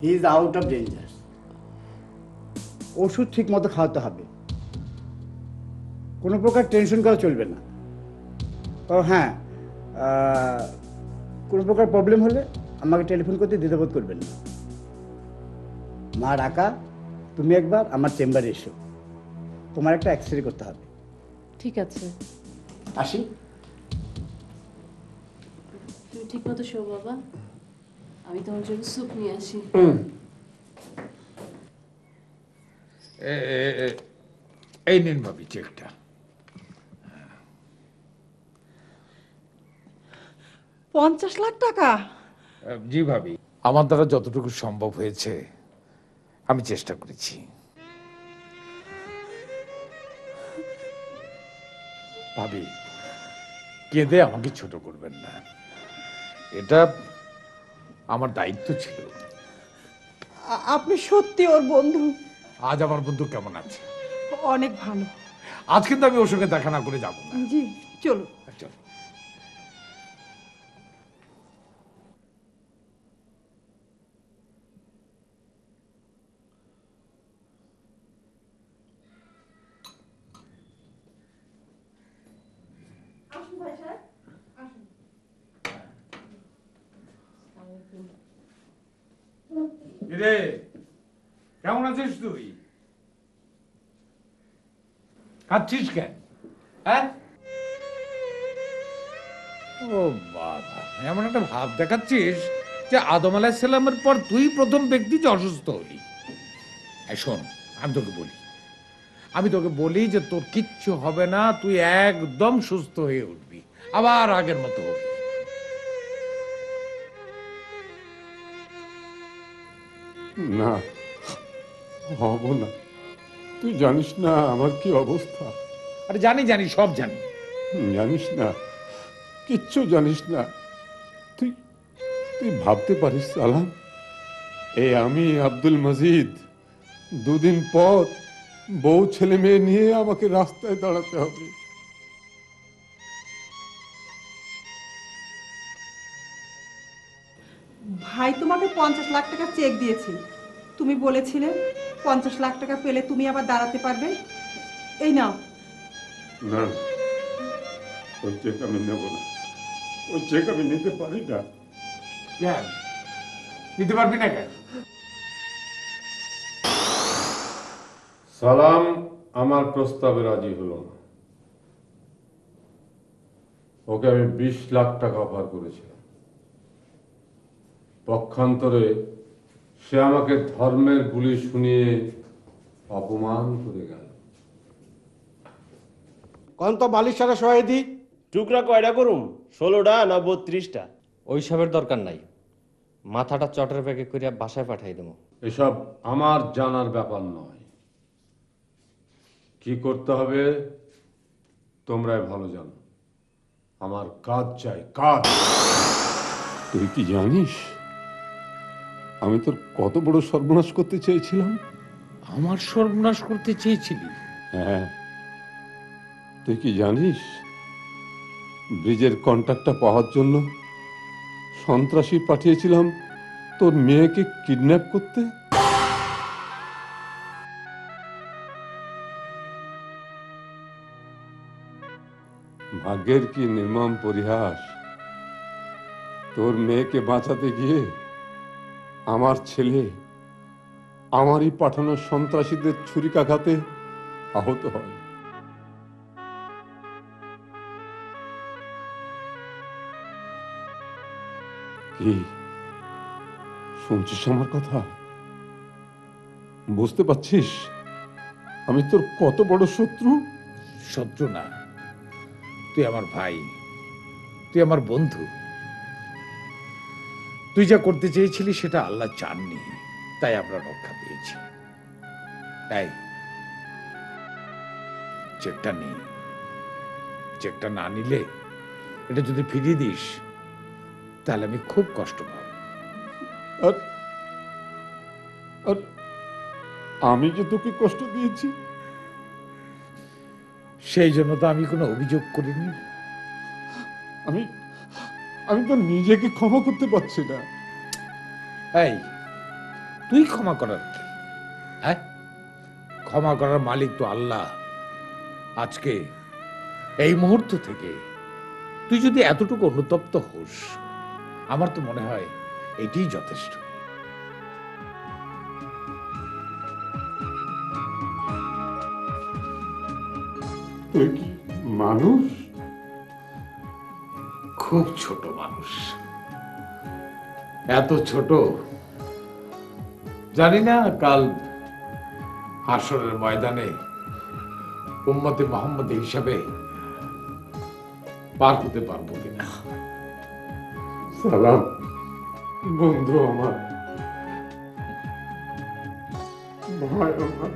He is out of danger. ওষুধ ঠিক মতো খাওয়াতে হবে, কোনো প্রকার টেনশন করা চলবে না। তো হ্যাঁ, কোনো প্রকার প্রবলেম হলে আমাকে টেলিফোন করতে দ্বিধাবোধ করবেন না। মা ডাকা, তুমি একবার আমার চেম্বারে এসো, তোমার একটা এক্সরে করতে হবে। ঠিক আছে, আসি। তুমি ঠিক মতো শো বাবা, আমি তোমার জন্য স্যুপ নিয়ে আসি। এই নিন ভাবি চেকটা। 50 লাখ টাকা? জি ভাবি, আমার দ্বারা যতটুকু সম্ভব হয়েছে আমি চেষ্টা করেছি। ভাবি, কেঁদে আমাকে ছোট করবেন না, এটা আমার দায়িত্ব ছিল। আপনি সত্যি ওর বন্ধু? আজ আমার বন্ধু কেমন আছে? অনেক ভালো। আজ কিন্তু আমি ওর সঙ্গে দেখা না করে যাবো না। জি চলো। চল। রে, কেমন আছিস তুই? কাঁদছিস কেন? হ্যাঁ, ও বাবা, এমন একটা ভাব দেখাচ্ছিস যে আদম আলাইহিস সালামের পর তুই প্রথম ব্যক্তি যে অসুস্থ হলি। শোন, আমি তোকে বলি যে তোর কিচ্ছু হবে না, তুই একদম সুস্থ হয়ে উঠবি, আবার আগের মতো হবি। না, হব না। তুই জানিস না আমার কি অবস্থা। আরে জানি জানি, সব জানি। জানিস না, কিচ্ছু জানিস না। তুই তুই ভাবতে পারিস সালাম, এই আমি আব্দুল মজিদ, দুদিন পর বউ ছেলে মেয়ে নিয়ে আমাকে রাস্তায় দাঁড়াতে হবে। ভাই তোমাকে 50 লাখ টাকা চেক দিয়েছি, তুমি বলেছিলে 50 লাখ টাকা পেলে তুমি আবার দাঁড়াতে পারবে। এই নাও। না, ওই চেক আমি নেব না, ওই চেক আমি নিতে পারি না। কেন নিতে পারবি না কেন? সালাম আমার প্রস্তাবে রাজি হলো না। ওকে আমি 20 লাখ টাকা অফার করেছিলাম। পক্ষান্তরে সে আমাকে ধর্মের বুলি শুনিয়ে অপমান করে গেল। কন্ত বালিশ সারা সহায়দি টুকরা কয়টা করুম? 16টা না 32টা? ওইসবের দরকার নাই, মাথাটা চটের ব্যাগে করিয়া বাসায় পাঠাই দেবো। এসব আমার জানার ব্যাপার নয়। কি করতে হবে তোমরাই ভালো জানো। আমার কাজ চাই, কাজ। তুই কি জানিস আমি তোর কত বড় সর্বনাশ করতে চেয়েছিলাম? আমার সর্বনাশ করতে চেয়েছিলি? হ্যাঁ, তুই কি জানিস ব্রিজের কন্ট্রাক্টটা পাওয়ার জন্য সন্ত্রাসী পাঠিয়েছিলাম তোর মেয়েকে কিডন্যাপ করতে? ভাগ্যের কি নির্মম পরিহাস, তোর মেয়েকে বাঁচাতে গিয়ে আমার ছেলে আমারই পাঠানো সন্ত্রাসীদের ছুরিকাঘাতে আহত হয়। কি শুনছিস আমার কথা? বুঝতে পারছিস আমি তোর কত বড় শত্রু? শত্রু না, তুই আমার ভাই, তুই আমার বন্ধু। তুই যা করতে চেয়েছিলি সেটা আল্লাহ চাননি, তাই আমরা রক্ষা পেয়েছি। তাই চেকটা নেই, চেকটা না নিলে, এটা যদি ফিরিয়ে দিস তাহলে আমি খুব কষ্ট পাব। আর আর আমি যে তোকে কষ্ট দিয়েছি সেই জন্য তো আমি কোনো অভিযোগ করিনি। আমি আমি তো নিজেকে ক্ষমা করতে পারছি না। এই তুই ক্ষমা করার কি? হ্যাঁ, ক্ষমা করার মালিক তো আল্লাহ। আজকে এই মুহূর্ত থেকে তুই যদি এতটুকু অনুতপ্ত হোস, আমার তো মনে হয় এটাই যথেষ্ট। তুই কি মানুষ? খুব ছোট মানুষ, এত ছোট জানি না কাল হাসরের ময়দানে উম্মতে মোহাম্মদ হিসাবে পার হতে পারবো কিনা। সালাম বন্ধু আমার, ভাই আমার।